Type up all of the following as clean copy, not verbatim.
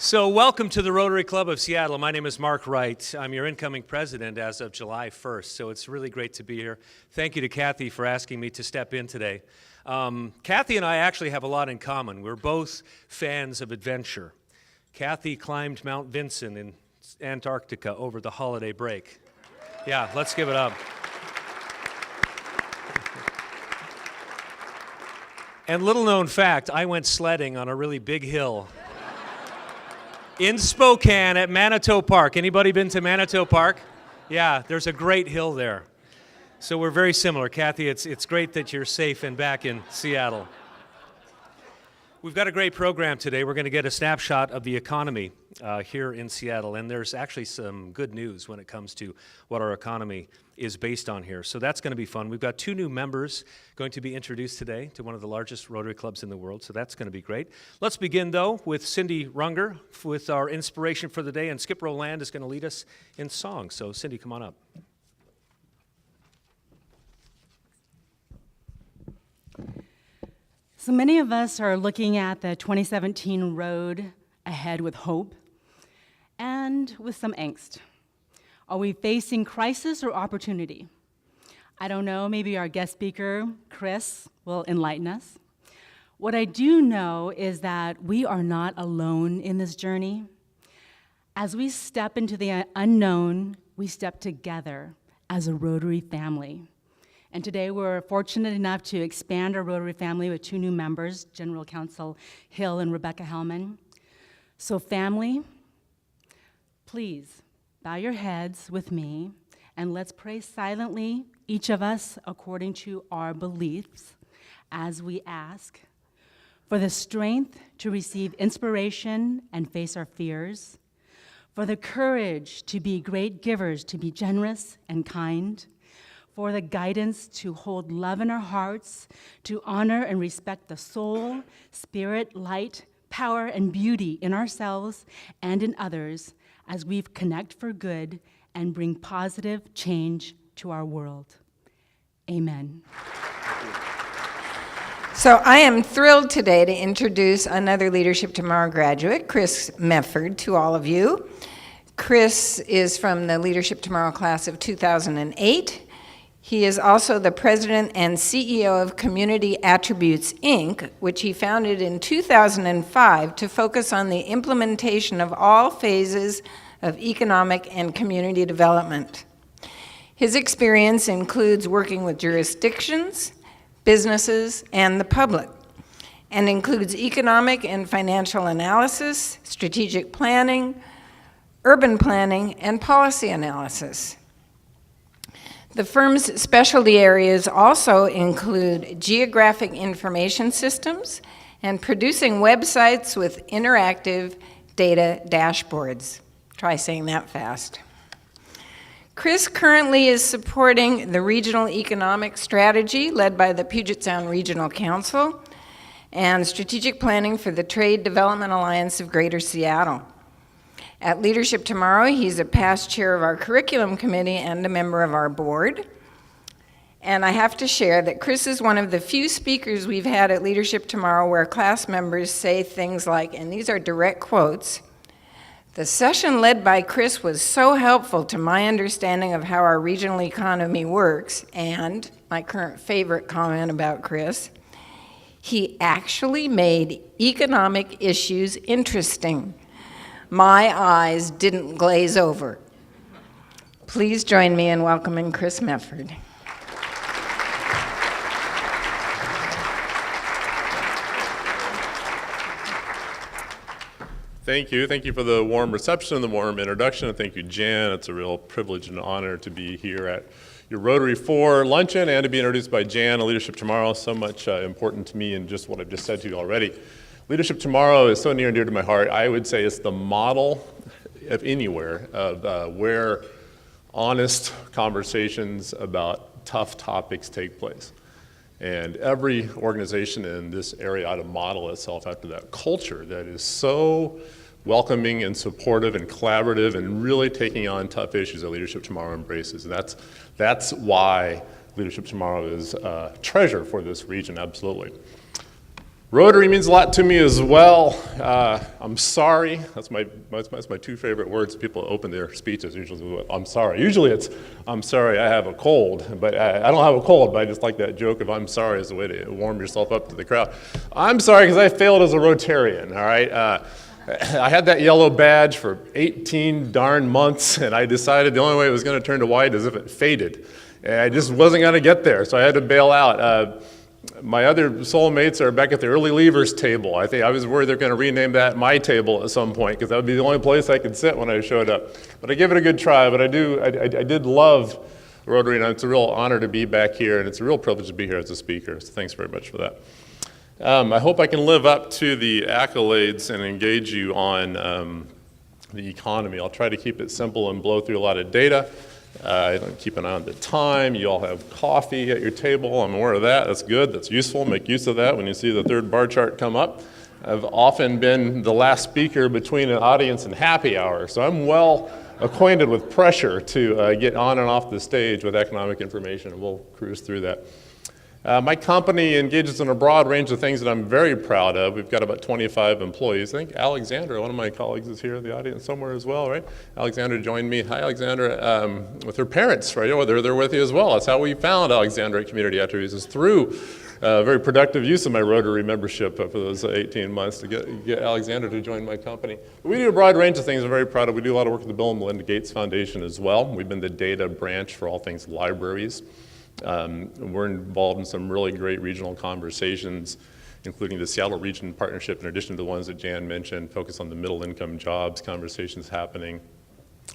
So welcome to the Rotary Club of Seattle. My name is Mark Wright. I'm your incoming president as of July 1st, so it's really great to be here. Thank you to Kathy for asking me to step in today. Kathy and I actually have a lot in common. We're both fans of adventure. Kathy climbed Mount Vinson in Antarctica over the holiday break. Yeah, let's give it up. And little known fact, I went sledding on a really big hill in Spokane at Manitou Park. Anybody been to Manitou Park? Yeah, there's a great hill there. So we're very similar. Kathy, it's great that you're safe and back in Seattle. We've got a great program today. We're going to get a snapshot of the economy here in Seattle, and there's actually some good news when it comes to what our economy is based on here. So that's going to be fun. We've got two new members going to be introduced today to one of the largest Rotary clubs in the world, so that's going to be great. Let's begin, though, with Cindy Runger with our inspiration for the day, and Skip Rowland is going to lead us in song. So, Cindy, come on up. So many of us are looking at the 2017 road ahead with hope and with some angst. Are we facing crisis or opportunity? I don't know, maybe our guest speaker, Chris, will enlighten us. What I do know is that we are not alone in this journey. As we step into the unknown, we step together as a Rotary family. And today we're fortunate enough to expand our Rotary family with two new members, General Counsel Hill and Rebecca Hellman. So family, please bow your heads with me and let's pray silently, each of us according to our beliefs, as we ask for the strength to receive inspiration and face our fears, for the courage to be great givers, to be generous and kind, for the guidance to hold love in our hearts, to honor and respect the soul, spirit, light, power, and beauty in ourselves and in others as we connect for good and bring positive change to our world. Amen. So I am thrilled today to introduce another Leadership Tomorrow graduate, Chris Mefford, to all of you. Chris is from the Leadership Tomorrow class of 2008. He is also the president and CEO of Community Attributes, Inc., which he founded in 2005 to focus on the implementation of all phases of economic and community development. His experience includes working with jurisdictions, businesses, and the public, and includes economic and financial analysis, strategic planning, urban planning, and policy analysis. The firm's specialty areas also include geographic information systems and producing websites with interactive data dashboards. Try saying that fast. Chris currently is supporting the regional economic strategy led by the Puget Sound Regional Council and strategic planning for the Trade Development Alliance of Greater Seattle. At Leadership Tomorrow, he's a past chair of our curriculum committee and a member of our board. And I have to share that Chris is one of the few speakers we've had at Leadership Tomorrow where class members say things like, and these are direct quotes, "The session led by Chris was so helpful to my understanding of how our regional economy works," and my current favorite comment about Chris, "He actually made economic issues interesting. My eyes didn't glaze over." Please join me in welcoming Chris Mefford. Thank you. Thank you for the warm reception and the warm introduction. And thank you, Jan. It's a real privilege and honor to be here at your Rotary 4 luncheon and to be introduced by Jan on Leadership Tomorrow. So much important to me in just what I've just said to you already. Leadership Tomorrow is so near and dear to my heart. I would say it's the model of anywhere of where honest conversations about tough topics take place. And every organization in this area ought to model itself after that culture that is so welcoming and supportive and collaborative and really taking on tough issues that Leadership Tomorrow embraces. And that's why Leadership Tomorrow is a treasure for this region, absolutely. Rotary means a lot to me as well. I'm sorry. That's my two favorite words. People open their speeches usually with, I'm sorry. Usually it's, I'm sorry, I have a cold. But I don't have a cold, but I just like that joke of I'm sorry as a way to warm yourself up to the crowd. I'm sorry because I failed as a Rotarian, all right? I had that yellow badge for 18 darn months, and I decided the only way it was going to turn to white is if it faded. And I just wasn't going to get there, so I had to bail out. My other soulmates are back at the early leavers table. I think I was worried they're going to rename that my table at some point because that would be the only place I could sit when I showed up. But I gave it a good try. But I did love Rotary, and it's a real honor to be back here, and it's a real privilege to be here as a speaker. So thanks very much for that. I hope I can live up to the accolades and engage you on the economy. I'll try to keep it simple and blow through a lot of data. Keep an eye on the time. You all have coffee at your table. I'm aware of that. That's good. That's useful. Make use of that when you see the third bar chart come up. I've often been the last speaker between an audience and happy hour, so I'm well acquainted with pressure to get on and off the stage with economic information, and we'll cruise through that. My company engages in a broad range of things that I'm very proud of. We've got about 25 employees. I think Alexandra, one of my colleagues, is here in the audience somewhere as well, right? Alexandra joined me. Hi, Alexandra, with her parents, right? Oh, they're with you as well. That's how we found Alexandra at Community Attributes, is through very productive use of my Rotary membership for those 18 months to get Alexandra to join my company. We do a broad range of things I'm very proud of. We do a lot of work with the Bill and Melinda Gates Foundation as well. We've been the data branch for all things libraries. We're involved in some really great regional conversations, including the Seattle Region Partnership, in addition to the ones that Jan mentioned, focus on the middle income jobs conversations happening.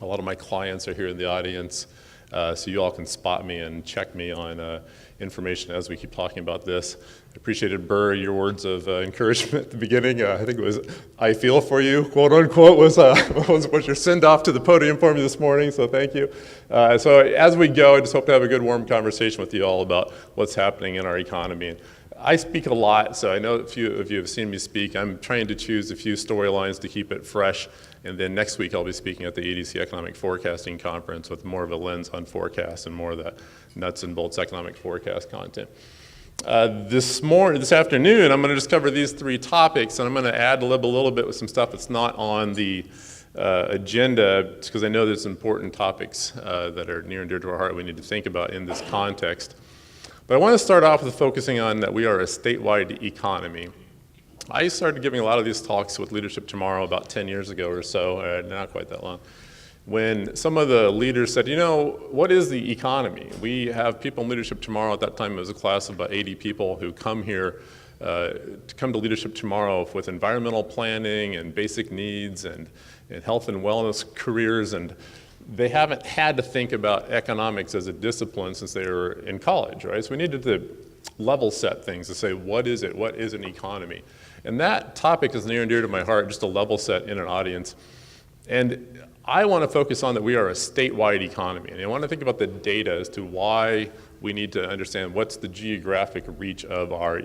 A lot of my clients are here in the audience, so you all can spot me and check me on information as we keep talking about this. I appreciated, Burr, your words of encouragement at the beginning. I think it was, I feel for you, quote unquote, was your send off to the podium for me this morning, so thank you. So as we go, I just hope to have a good, warm conversation with you all about what's happening in our economy. And I speak a lot, so I know a few of you have seen me speak. I'm trying to choose a few storylines to keep it fresh, and then next week I'll be speaking at the EDC Economic Forecasting Conference with more of a lens on forecasts and more of the nuts and bolts economic forecast content. This afternoon, I'm going to just cover these three topics, and I'm going to ad lib a little bit with some stuff that's not on the agenda, because I know there's important topics that are near and dear to our heart we need to think about in this context. But I want to start off with focusing on that we are a statewide economy. I started giving a lot of these talks with Leadership Tomorrow about 10 years ago or so, not quite that long, when some of the leaders said, you know, what is the economy? We have people in Leadership Tomorrow. At that time it was a class of about 80 people who come here to come to Leadership Tomorrow with environmental planning and basic needs and health and wellness careers, and they haven't had to think about economics as a discipline since they were in college, right? So we needed to level set things to say, what is it? What is an economy? And that topic is near and dear to my heart, just to level set in an audience. And I want to focus on that we are a statewide economy. And I want to think about the data as to why we need to understand what's the geographic reach of our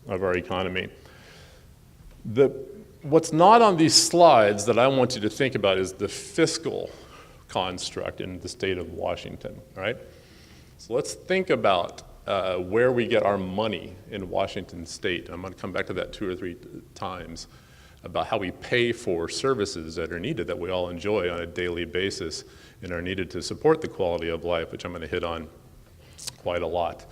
economy. What's not on these slides that I want you to think about is the fiscal construct in the state of Washington, right? So let's think about where we get our money in Washington state. I'm going to come back to that 2 or 3 times about how we pay for services that are needed, that we all enjoy on a daily basis and are needed to support the quality of life, which I'm going to hit on quite a lot.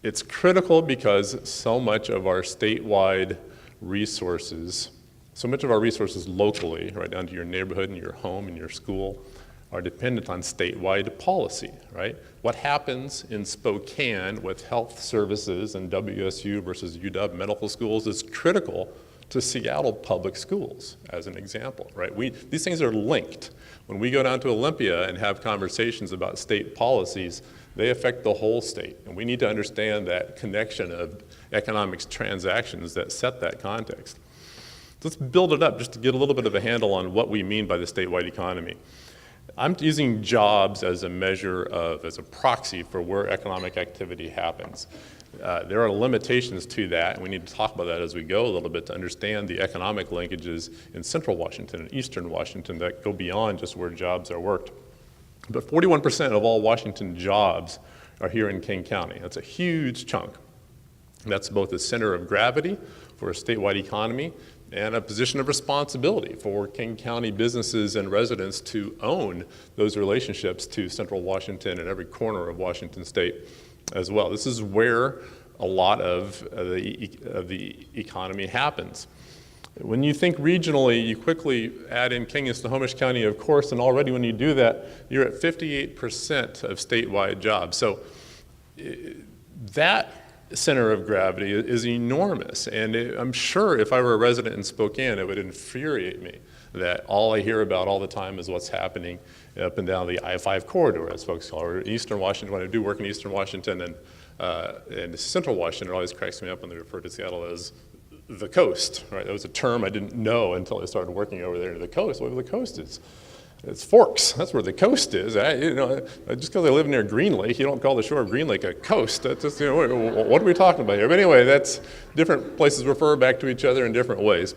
It's critical because so much of our statewide resources, so much of our resources locally, right down to your neighborhood and your home and your school, are dependent on statewide policy, right? What happens in Spokane with health services and WSU versus UW medical schools is critical to Seattle public schools, as an example, right? These things are linked. When we go down to Olympia and have conversations about state policies, they affect the whole state, and we need to understand that connection of economics transactions that set that context. Let's build it up just to get a little bit of a handle on what we mean by the statewide economy. I'm using jobs as a measure of, as a proxy for where economic activity happens. There are limitations to that, and we need to talk about that as we go a little bit to understand the economic linkages in central Washington and eastern Washington that go beyond just where jobs are worked. But 41% of all Washington jobs are here in King County. That's a huge chunk. That's both a center of gravity for a statewide economy and a position of responsibility for King County businesses and residents to own those relationships to Central Washington and every corner of Washington State as well. This is where a lot of the economy happens. When you think regionally, you quickly add in King and Snohomish County, of course, and already when you do that, you're at 58% of statewide jobs. So that center of gravity is enormous, and I'm sure if I were a resident in Spokane, it would infuriate me that all I hear about all the time is what's happening up and down the I-5 corridor, as folks call it, or Eastern Washington. When I do work in Eastern Washington and Central Washington, it always cracks me up when they refer to Seattle as the coast, right? That was a term I didn't know until I started working over there to the coast. What the coast is? It's Forks. That's where the coast is. Just because I live near Green Lake, you don't call the shore of Green Lake a coast. That's just, what are we talking about here? But anyway, that's different places refer back to each other in different ways.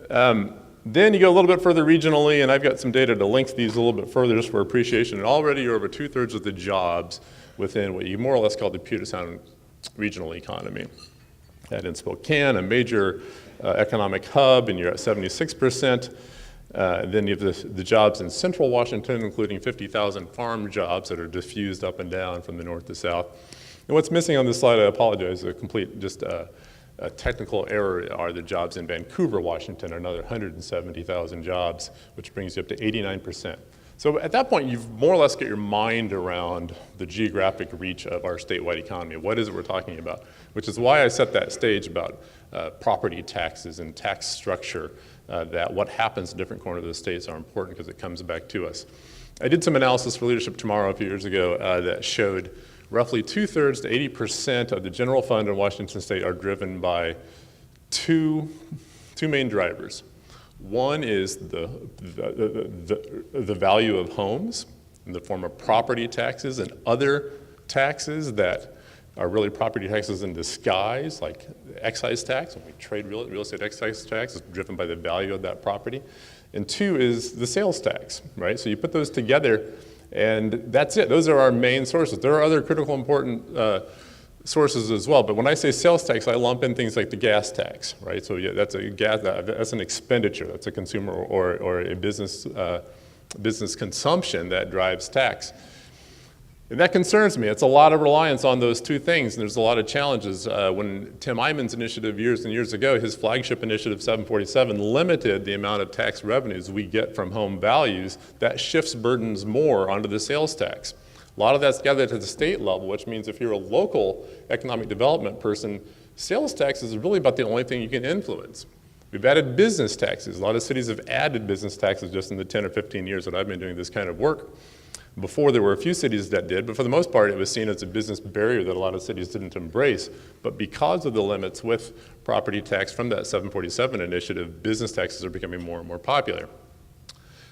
Then you go a little bit further regionally, and I've got some data to link these a little bit further just for appreciation. And already you're over 2/3 of the jobs within what you more or less call the Puget Sound regional economy. And in Spokane, a major economic hub, and you're at 76%. Then you have the jobs in Central Washington, including 50,000 farm jobs that are diffused up and down from the north to south. And what's missing on this slide, I apologize, a complete just a technical error, are the jobs in Vancouver, Washington, another 170,000 jobs, which brings you up to 89%. So at that point, you've more or less got your mind around the geographic reach of our statewide economy. What is it we're talking about? Which is why I set that stage about property taxes and tax structure, that what happens in different corners of the states are important because it comes back to us. I did some analysis for Leadership Tomorrow a few years ago that showed roughly 2/3 to 80% of the general fund in Washington State are driven by two main drivers. One is the value of homes in the form of property taxes and other taxes that are really property taxes in disguise, like excise tax. When we trade real estate excise tax, is driven by the value of that property. And two is the sales tax, right? So you put those together, and that's it. Those are our main sources. There are other critical important sources as well, but when I say sales tax, I lump in things like the gas tax, right? So yeah, that's an expenditure, that's a consumer or a business consumption that drives tax. And that concerns me. It's a lot of reliance on those two things, and there's a lot of challenges. When Tim Eyman's initiative years and years ago, his flagship initiative 747, limited the amount of tax revenues we get from home values, that shifts burdens more onto the sales tax. A lot of that's gathered at the state level, which means if you're a local economic development person, sales tax is really about the only thing you can influence. We've added business taxes. A lot of cities have added business taxes just in the 10 or 15 years that I've been doing this kind of work. Before, there were a few cities that did, but for the most part, it was seen as a business barrier that a lot of cities didn't embrace. But because of the limits with property tax from that 747 initiative, business taxes are becoming more and more popular.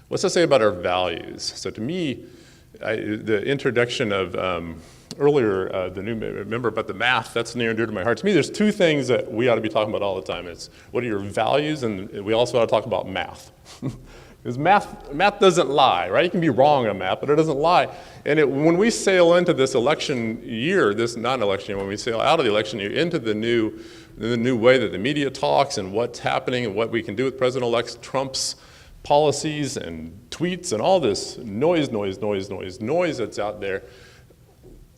What's that say about our values? So to me, the introduction of earlier, the new member about the math, that's near and dear to my heart. To me, there's two things that we ought to be talking about all the time. It's what are your values, and we also ought to talk about math. Because math doesn't lie, right? You can be wrong on math, but it doesn't lie. And when we sail into this election year, this non-election year, when we sail out of the election year into the new way that the media talks and what's happening and what we can do with President-elect Trump's policies and tweets and all this noise that's out there,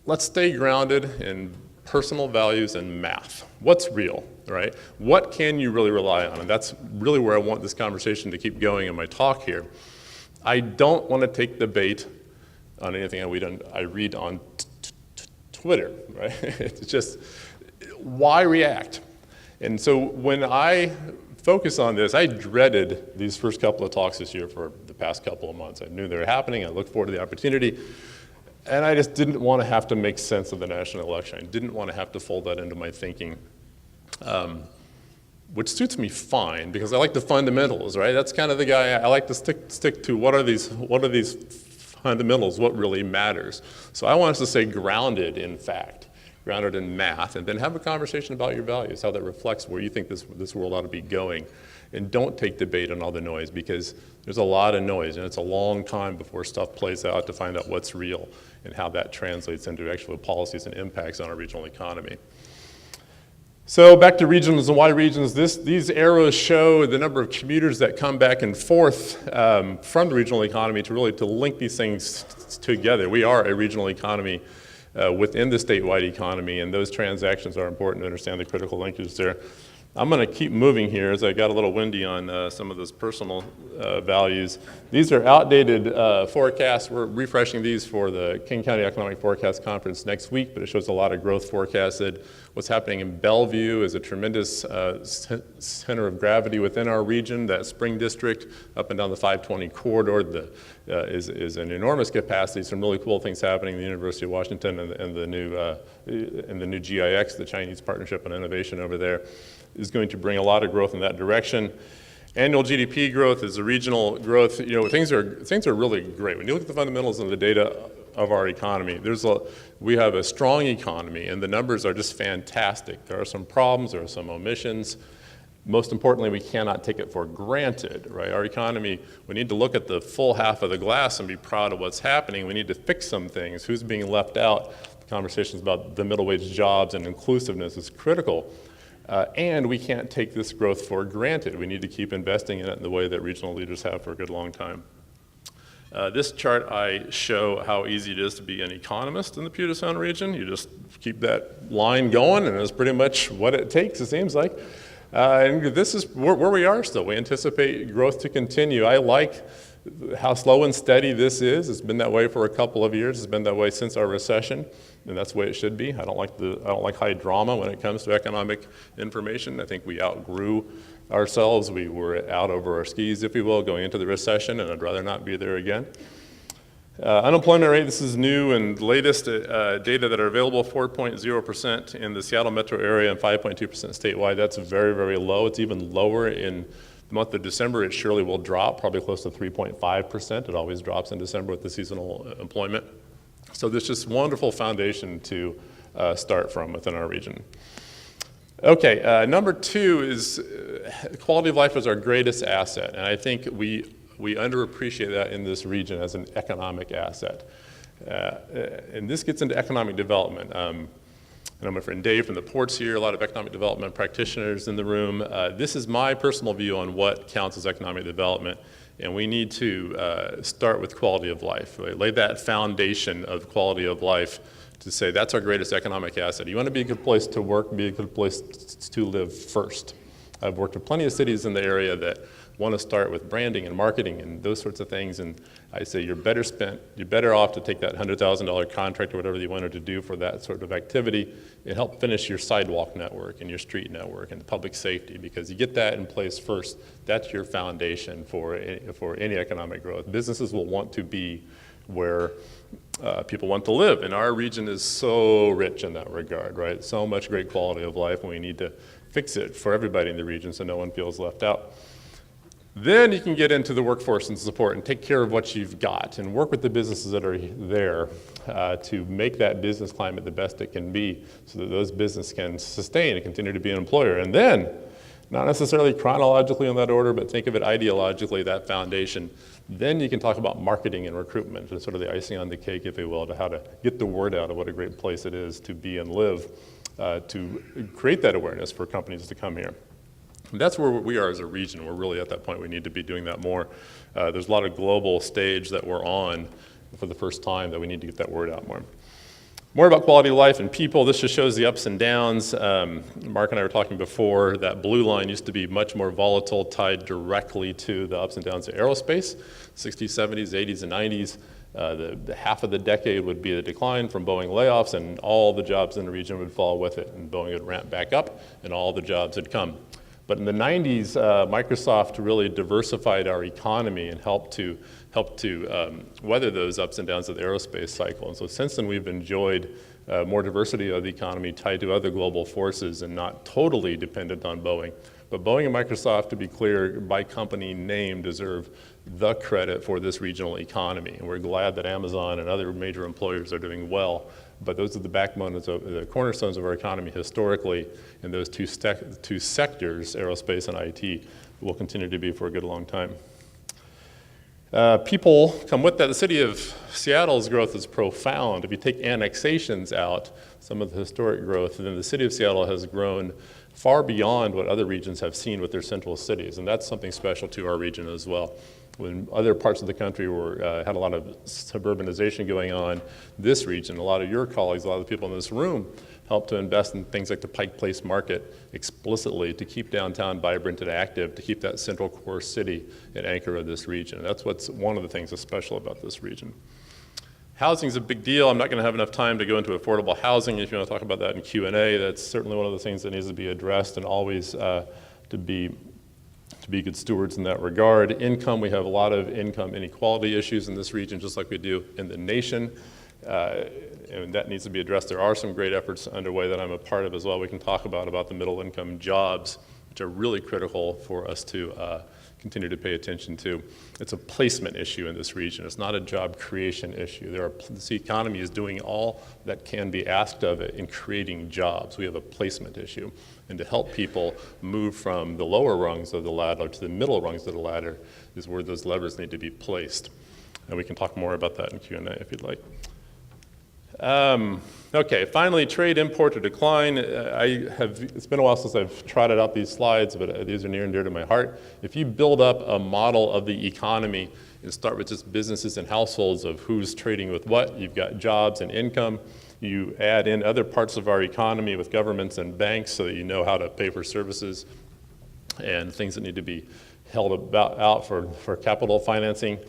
let's stay grounded in personal values and math. What's real, right? What can you really rely on? And that's really where I want this conversation to keep going in my talk here. I don't want to take the bait on anything I read on Twitter, right? It's just, why react? And so when I focus on this, I dreaded these first couple of talks this year for the past couple of months. I knew they were happening. I looked forward to the opportunity. And I just didn't want to have to make sense of the national election. I didn't want to have to fold that into my thinking, which suits me fine because I like the fundamentals, right? That's kind of the guy I like to stick to. What are these fundamentals? What really matters? So I want us to stay grounded in fact, grounded in math, and then have a conversation about your values, how that reflects where you think this world ought to be going. And don't take the bait on all the noise because there's a lot of noise and it's a long time before stuff plays out to find out what's real and how that translates into actual policies and impacts on our regional economy. So back to regions and why regions. These arrows show the number of commuters that come back and forth from the regional economy to link these things together. We are a regional economy within the statewide economy, and those transactions are important to understand the critical linkages there. I'm going to keep moving here as I got a little windy on some of those personal values. These are outdated forecasts. We're refreshing these for the King County Economic Forecast Conference next week, but it shows a lot of growth forecasted. What's happening in Bellevue is a tremendous center of gravity within our region. That Spring District up and down the 520 corridor is an enormous capacity. Some really cool things happening in the University of Washington and the new GIX, the Chinese Partnership on Innovation over there, is going to bring a lot of growth in that direction. Annual GDP growth is a regional growth. Things are really great. When you look at the fundamentals of the data of our economy, we have a strong economy, and the numbers are just fantastic. There are some problems, there are some omissions. Most importantly, we cannot take it for granted, right? Our economy, we need to look at the full half of the glass and be proud of what's happening. We need to fix some things. Who's being left out? The conversations about the middle wage jobs and inclusiveness is critical. And we can't take this growth for granted. We need to keep investing in it in the way that regional leaders have for a good long time. This chart, I show how easy it is to be an economist in the Puget Sound region. You just keep that line going, and it's pretty much what it takes, it seems like. And this is where we are still. We anticipate growth to continue. I like how slow and steady this is. It's been that way for a couple of years. It's been that way since our recession, and that's the way it should be. I don't like high drama when it comes to economic information. I think we outgrew ourselves. We were out over our skis, if you will, going into the recession, and I'd rather not be there again. Unemployment rate, this is new and latest data that are available, 4.0% in the Seattle metro area and 5.2% statewide. That's very, very low. It's even lower in the month of December. It surely will drop, probably close to 3.5%. It always drops in December with the seasonal employment. So there's just wonderful foundation to start from within our region. Okay, number two is quality of life is our greatest asset, and I think we underappreciate that in this region as an economic asset. And this gets into economic development. I know my friend Dave from the port's here, a lot of economic development practitioners in the room. This is my personal view on what counts as economic development, and we need to start with quality of life. Right? Lay that foundation of quality of life to say that's our greatest economic asset. You want to be a good place to work, be a good place to live first. I've worked with plenty of cities in the area that want to start with branding and marketing and those sorts of things, and I say you're better off to take that $100,000 contract or whatever you wanted to do for that sort of activity and help finish your sidewalk network and your street network and public safety, because you get that in place first. That's your foundation for any economic growth. Businesses will want to be where people want to live, and our region is so rich in that regard, right? So much great quality of life, and we need to fix it for everybody in the region so no one feels left out. Then you can get into the workforce and support and take care of what you've got and work with the businesses that are there to make that business climate the best it can be so that those businesses can sustain and continue to be an employer. And then, not necessarily chronologically in that order, but think of it ideologically, that foundation. Then you can talk about marketing and recruitment and sort of the icing on the cake, if you will, to how to get the word out of what a great place it is to be and live, to create that awareness for companies to come here. And that's where we are as a region. We're really at that point. We need to be doing that more. There's a lot of global stage that we're on for the first time that we need to get that word out more. More about quality of life and people. This just shows the ups and downs. Mark and I were talking before, that blue line used to be much more volatile, tied directly to the ups and downs of aerospace. 60s, 70s, 80s, and 90s. The half of the decade would be the decline from Boeing layoffs, and all the jobs in the region would fall with it, and Boeing would ramp back up, and all the jobs would come. But in the 90s, Microsoft really diversified our economy and helped to weather those ups and downs of the aerospace cycle. And so since then, we've enjoyed more diversity of the economy tied to other global forces and not totally dependent on Boeing. But Boeing and Microsoft, to be clear, by company name, deserve the credit for this regional economy. And we're glad that Amazon and other major employers are doing well. But those are the backbones of the cornerstones of our economy historically, and those two sectors, aerospace and IT, will continue to be for a good long time. People come with that. The city of Seattle's growth is profound. If you take annexations out, some of the historic growth, then the city of Seattle has grown far beyond what other regions have seen with their central cities, and that's something special to our region as well. When other parts of the country had a lot of suburbanization going on, this region, a lot of your colleagues, a lot of the people in this room, helped to invest in things like the Pike Place Market explicitly to keep downtown vibrant and active, to keep that central core city an anchor of this region. That's what's one of the things that's special about this region. Housing is a big deal. I'm not going to have enough time to go into affordable housing. If you want to talk about that in Q&A, that's certainly one of the things that needs to be addressed and always to be good stewards in that regard. Income, we have a lot of income inequality issues in this region, just like we do in the nation. And that needs to be addressed. There are some great efforts underway that I'm a part of as well. We can talk about the middle income jobs, which are really critical for us to continue to pay attention to. It's a placement issue in this region. It's not a job creation issue. The economy is doing all that can be asked of it in creating jobs. We have a placement issue. And to help people move from the lower rungs of the ladder to the middle rungs of the ladder is where those levers need to be placed. And we can talk more about that in Q&A if you'd like. Okay, finally, trade import or decline. It's been a while since I've trotted out these slides, but these are near and dear to my heart. If you build up a model of the economy and start with just businesses and households of who's trading with what, you've got jobs and income. You add in other parts of our economy with governments and banks so that you know how to pay for services and things that need to be held out for capital financing.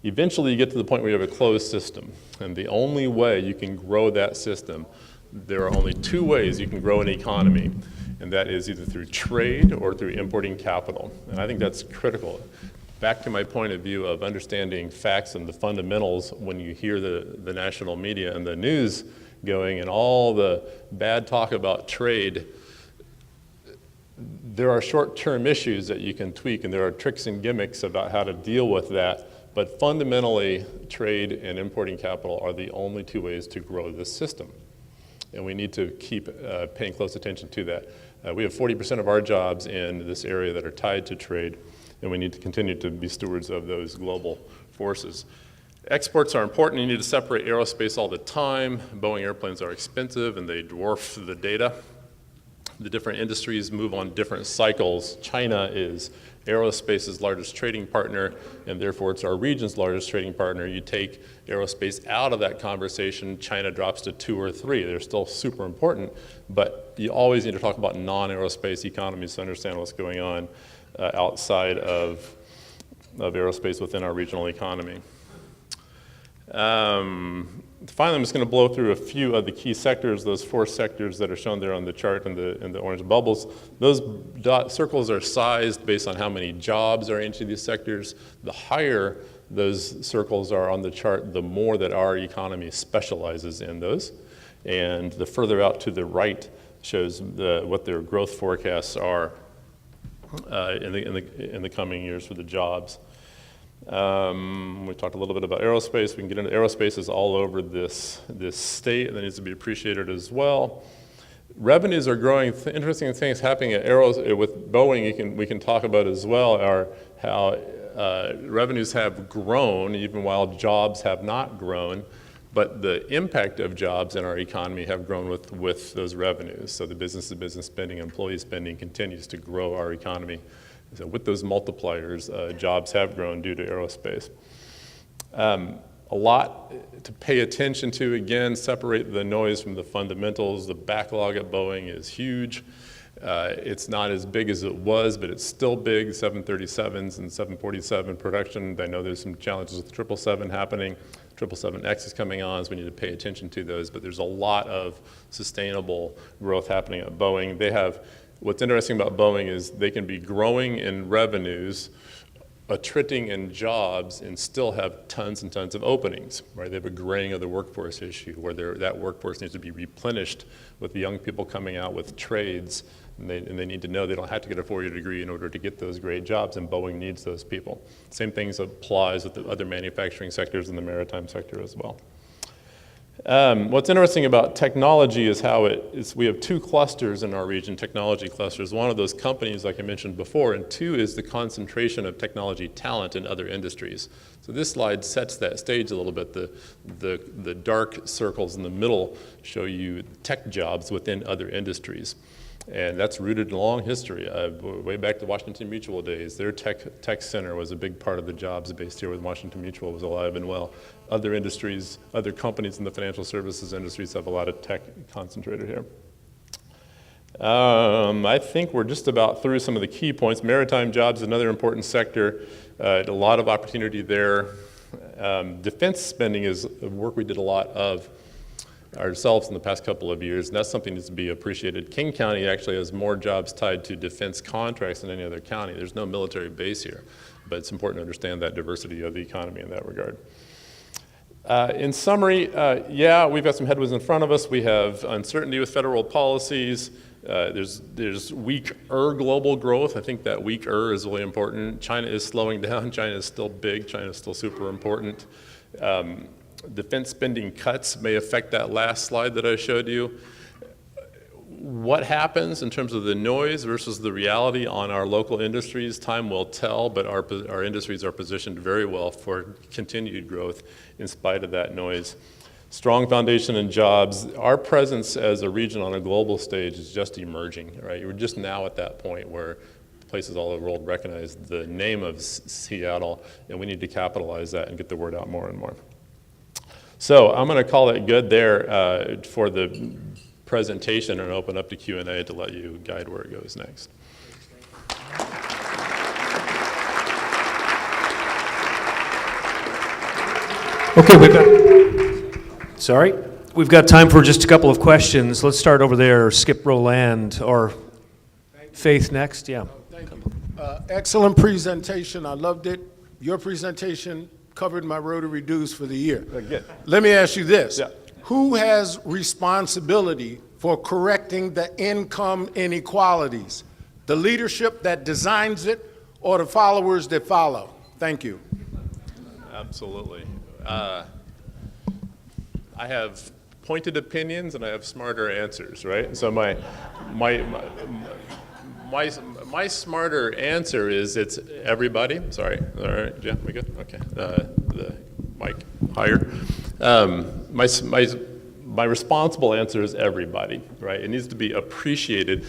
Eventually you get to the point where you have a closed system, and the only way you can grow that system, there are only two ways you can grow an economy, and that is either through trade or through importing capital. And I think that's critical. Back to my point of view of understanding facts and the fundamentals, when you hear the national media and the news going and all the bad talk about trade, there are short-term issues that you can tweak, and there are tricks and gimmicks about how to deal with that. But fundamentally, trade and importing capital are the only two ways to grow this system. And we need to keep paying close attention to that. We have 40% of our jobs in this area that are tied to trade, and we need to continue to be stewards of those global forces. Exports are important. You need to separate aerospace all the time. Boeing airplanes are expensive, and they dwarf the data. The different industries move on different cycles. China is aerospace's largest trading partner, and therefore it's our region's largest trading partner. You take aerospace out of that conversation, China drops to 2 or 3. They're still super important, but you always need to talk about non-aerospace economies to understand what's going on outside of aerospace within our regional economy. Finally, I'm just going to blow through a few of the key sectors, those 4 sectors that are shown there on the chart in the orange bubbles. Those circles are sized based on how many jobs are in each of these sectors. The higher those circles are on the chart, the more that our economy specializes in those. And the further out to the right shows what their growth forecasts are in the coming years for the jobs. We talked a little bit about aerospace. We can get into aerospace is all over this state, and that needs to be appreciated as well. Revenues are growing. Interesting things happening with Boeing. We can talk about as well are how revenues have grown even while jobs have not grown, but the impact of jobs in our economy have grown with those revenues. So the business-to-business spending, employee spending continues to grow our economy. So with those multipliers, jobs have grown due to aerospace. A lot to pay attention to. Again, separate the noise from the fundamentals. The backlog at Boeing is huge. It's not as big as it was, but it's still big. 737s and 747 production. I know there's some challenges with 777 happening. 777X is coming on, so we need to pay attention to those. But there's a lot of sustainable growth happening at Boeing. What's interesting about Boeing is they can be growing in revenues, attriting in jobs, and still have tons and tons of openings, right? They have a graying of the workforce issue where that workforce needs to be replenished with the young people coming out with trades, and they need to know they don't have to get a 4-year degree in order to get those great jobs, and Boeing needs those people. Same things applies with the other manufacturing sectors in the maritime sector as well. What's interesting about technology is how we have two clusters in our region, technology clusters. One of those companies, like I mentioned before, and two is the concentration of technology talent in other industries. So this slide sets that stage a little bit. The dark circles in the middle show you tech jobs within other industries. And that's rooted in a long history, way back to Washington Mutual days. Their tech center was a big part of the jobs based here with Washington Mutual was alive and well. Other industries, other companies in the financial services industries have a lot of tech concentrated here. I think we're just about through some of the key points. Maritime jobs, another important sector, a lot of opportunity there. Defense spending is work we did a lot of ourselves in the past couple of years, and that's something that's to be appreciated. King County actually has more jobs tied to defense contracts than any other county. There's no military base here, but it's important to understand that diversity of the economy in that regard. In summary, yeah, we've got some headwinds in front of us. We have uncertainty with federal policies. There's weaker global growth. I think that weaker is really important. China is slowing down. China is still big. China is still super important. Defense spending cuts may affect that last slide that I showed you. What happens in terms of the noise versus the reality on our local industries, time will tell, but our industries are positioned very well for continued growth in spite of that noise. Strong foundation in jobs. Our presence as a region on a global stage is just emerging, right? We're just now at that point where places all over the world recognize the name of Seattle, and we need to capitalize that and get the word out more and more. So I'm going to call it good there for the presentation and open up to Q&A to let you guide where it goes next. Okay, we've got time for just a couple of questions. Let's start over there, Skip Roland, or Faith next, yeah. Thank you. Excellent presentation, I loved it. Your presentation covered my Rotary dues for the year. Good. Let me ask you this. Yeah. Who has responsibility for correcting the income inequalities? The leadership that designs it or the followers that follow? Thank you. Absolutely. I have pointed opinions and I have smarter answers, right? So my smarter answer is it's everybody. Sorry. All right. Yeah, we good? Okay. The mic higher. My responsible answer is everybody, right? It needs to be appreciated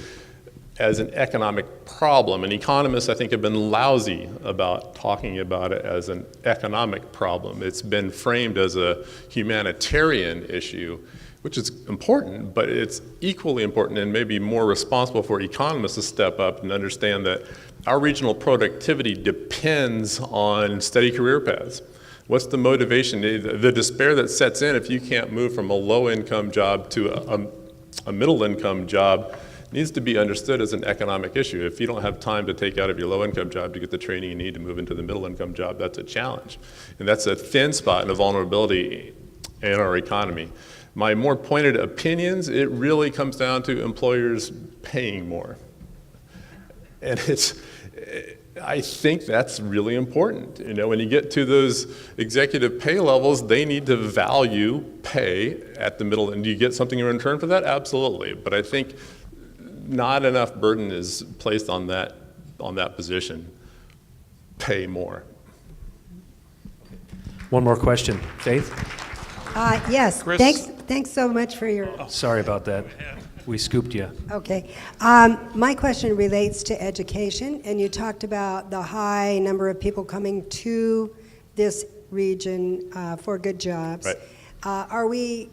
as an economic problem. And economists, I think, have been lousy about talking about it as an economic problem. It's been framed as a humanitarian issue, which is important, but it's equally important and maybe more responsible for economists to step up and understand that our regional productivity depends on steady career paths. What's the motivation? The despair that sets in if you can't move from a low-income job to a middle-income job needs to be understood as an economic issue. If you don't have time to take out of your low-income job to get the training you need to move into the middle-income job, that's a challenge. And that's a thin spot and a vulnerability in our economy. My more pointed opinions, it really comes down to employers paying more. And I think that's really important. You know, when you get to those executive pay levels, they need to value pay at the middle. And do you get something in return for that? Absolutely. But I think not enough burden is placed on that position. Pay more. One more question. Faith? Yes. Chris? Thanks so much for your... Oh, sorry about that. We scooped you. Okay. My question relates to education, and you talked about the high number of people coming to this region for good jobs. Right. Are we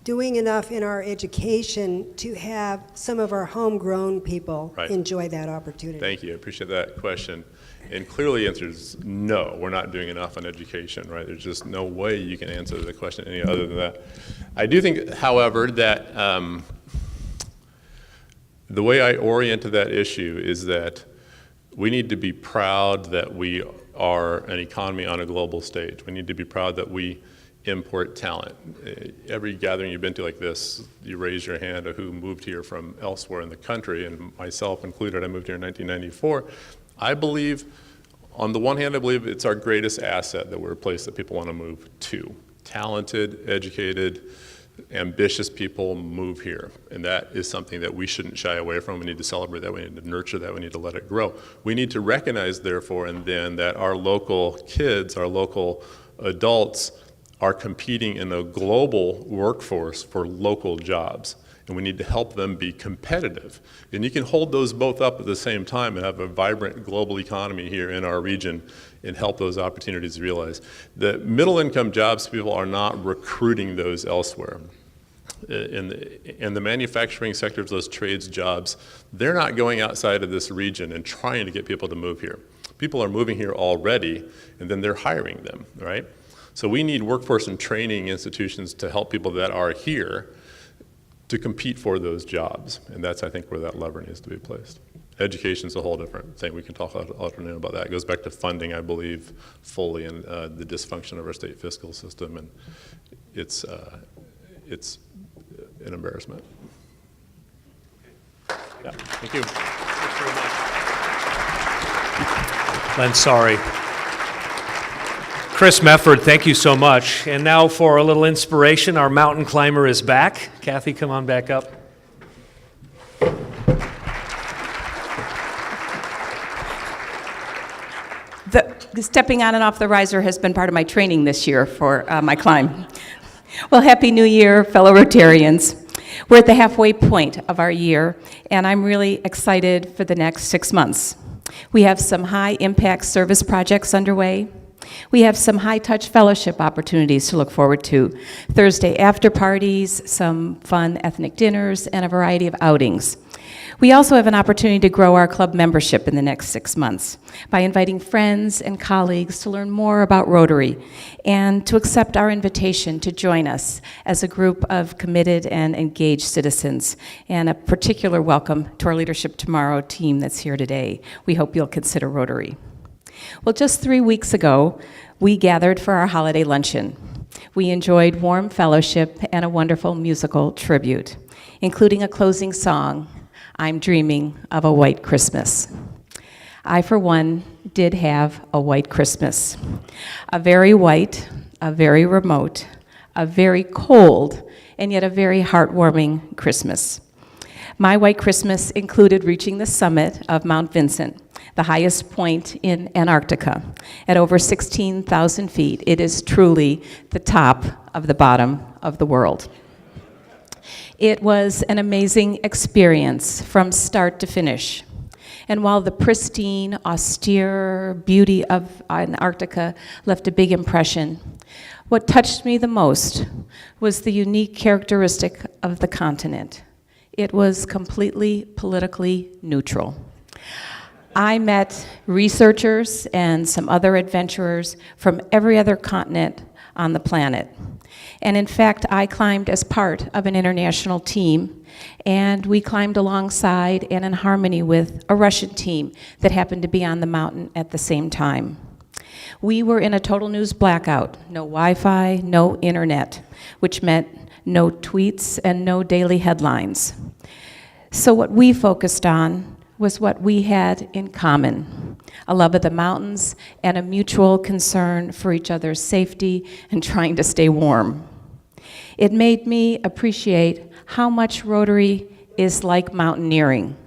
doing enough in our education to have some of our homegrown people enjoy that opportunity? Thank you. I appreciate that question. And clearly the answer is no, we're not doing enough on education, right? There's just no way you can answer the question any other than that. I do think, however, that the way I orient to that issue is that we need to be proud that we are an economy on a global stage. We need to be proud that we import talent. Every gathering you've been to like this, you raise your hand of who moved here from elsewhere in the country, and myself included. I moved here in 1994. I believe, on the one hand, I believe it's our greatest asset that we're a place that people want to move to talented, educated, ambitious people move here. And that is something that we shouldn't shy away from. We need to celebrate that. We need to nurture that. We need to let it grow. We need to recognize, therefore, and then that our local kids, our local adults are competing in a global workforce for local jobs. And we need to help them be competitive. And you can hold those both up at the same time and have a vibrant global economy here in our region and help those opportunities realize. The middle income jobs, people are not recruiting those elsewhere. In the manufacturing sectors, those trades jobs, they're not going outside of this region and trying to get people to move here. People are moving here already, and then they're hiring them, right? So we need workforce and training institutions to help people that are here to compete for those jobs. And that's, I think, where that lever needs to be placed. Education's a whole different thing. We can talk alternate about that. It goes back to funding, I believe, fully, and the dysfunction of our state fiscal system, and it's an embarrassment. Yeah, thank you. Thanks very much. Len, sorry. Chris Mefford, thank you so much. And now for a little inspiration, our mountain climber is back. Kathy, come on back up. Stepping on and off the riser has been part of my training this year for my climb. Well, Happy New Year, fellow Rotarians. We're at the halfway point of our year, and I'm really excited for the next 6 months. We have some high-impact service projects underway. We have some high-touch fellowship opportunities to look forward to. Thursday after parties, some fun ethnic dinners, and a variety of outings. We also have an opportunity to grow our club membership in the next 6 months by inviting friends and colleagues to learn more about Rotary and to accept our invitation to join us as a group of committed and engaged citizens. And a particular welcome to our Leadership Tomorrow team that's here today. We hope you'll consider Rotary. Well, just 3 weeks ago, we gathered for our holiday luncheon. We enjoyed warm fellowship and a wonderful musical tribute, including a closing song, I'm Dreaming of a White Christmas. I, for one, did have a white Christmas. A very white, a very remote, a very cold, and yet a very heartwarming Christmas. My white Christmas included reaching the summit of Mount Vincent, the highest point in Antarctica, at over 16,000 feet. It is truly the top of the bottom of the world. It was an amazing experience from start to finish. And while the pristine, austere beauty of Antarctica left a big impression, what touched me the most was the unique characteristic of the continent. It was completely politically neutral. I met researchers and some other adventurers from every other continent on the planet. And in fact, I climbed as part of an international team, and we climbed alongside and in harmony with a Russian team that happened to be on the mountain at the same time. We were in a total news blackout, no Wi-Fi, no internet, which meant no tweets and no daily headlines. So what we focused on was what we had in common, a love of the mountains and a mutual concern for each other's safety and trying to stay warm. It made me appreciate how much Rotary is like mountaineering.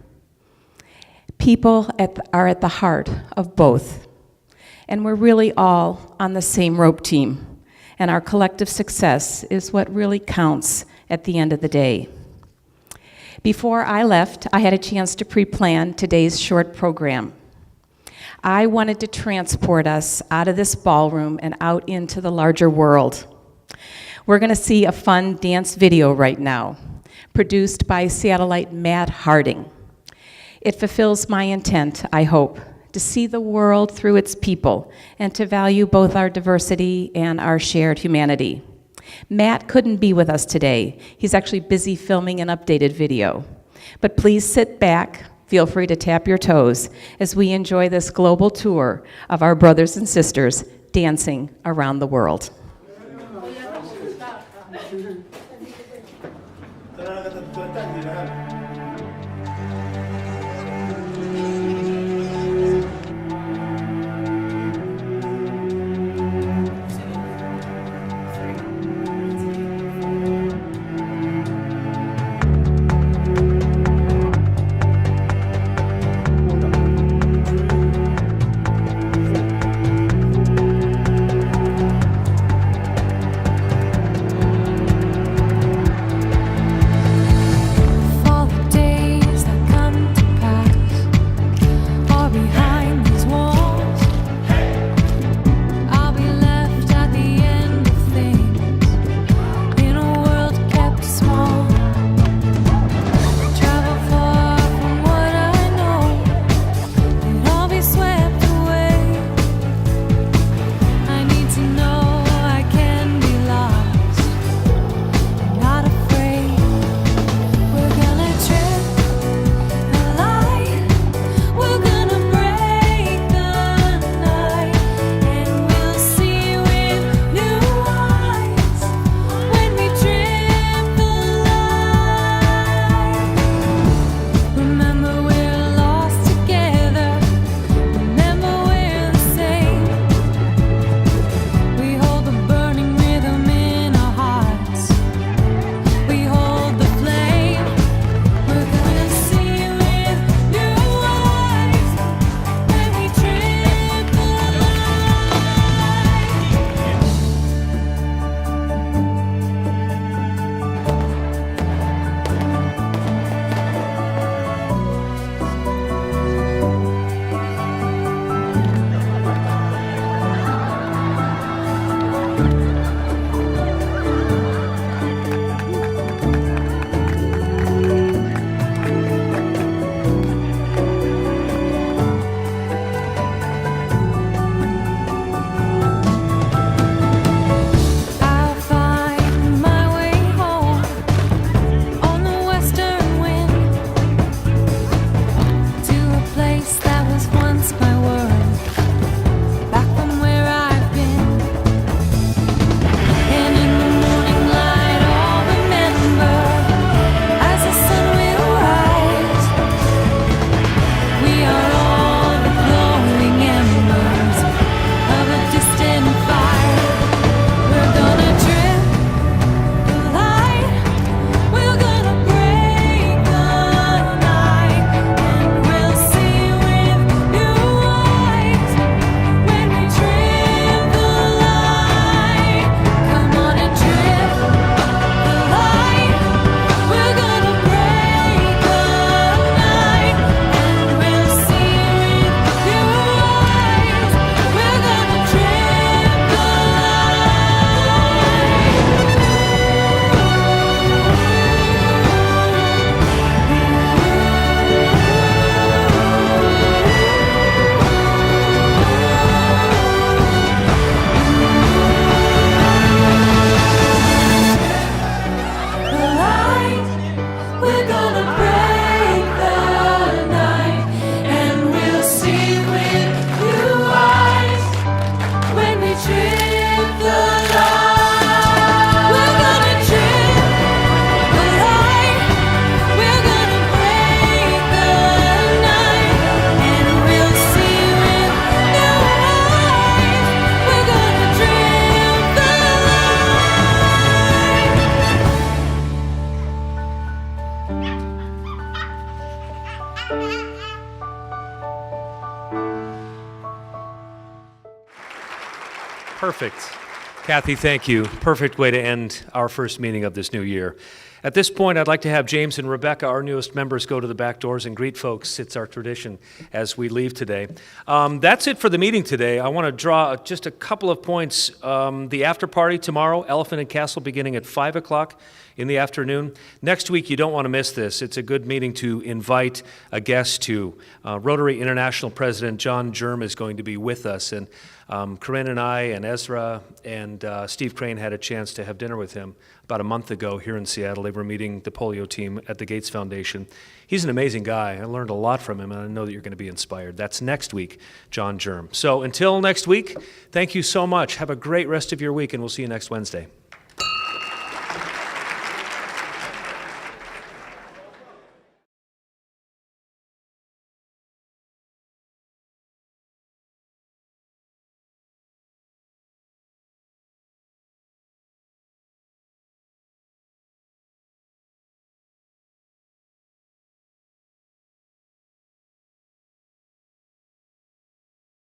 People are at the heart of both, and we're really all on the same rope team, and our collective success is what really counts at the end of the day. Before I left, I had a chance to pre-plan today's short program. I wanted to transport us out of this ballroom and out into the larger world. We're going to see a fun dance video right now, produced by Seattleite Matt Harding. It fulfills my intent, I hope, to see the world through its people and to value both our diversity and our shared humanity. Matt couldn't be with us today. He's actually busy filming an updated video. But please sit back, feel free to tap your toes as we enjoy this global tour of our brothers and sisters dancing around the world. Perfect. Kathy, thank you. Perfect way to end our first meeting of this new year. At this point, I'd like to have James and Rebecca, our newest members, go to the back doors and greet folks. It's our tradition as we leave today. That's it for the meeting today. I want to draw just a couple of points. The after party tomorrow, Elephant and Castle, beginning at 5 o'clock in the afternoon. Next week, you don't want to miss this. It's a good meeting to invite a guest to. Rotary International President John Germ is going to be with us, and Corinne and I and Ezra and Steve Crane had a chance to have dinner with him about a month ago here in Seattle. They were meeting the polio team at the Gates Foundation. He's an amazing guy. I learned a lot from him, and I know that you're going to be inspired. That's next week, John Germ. So until next week, thank you so much. Have a great rest of your week, and we'll see you next Wednesday.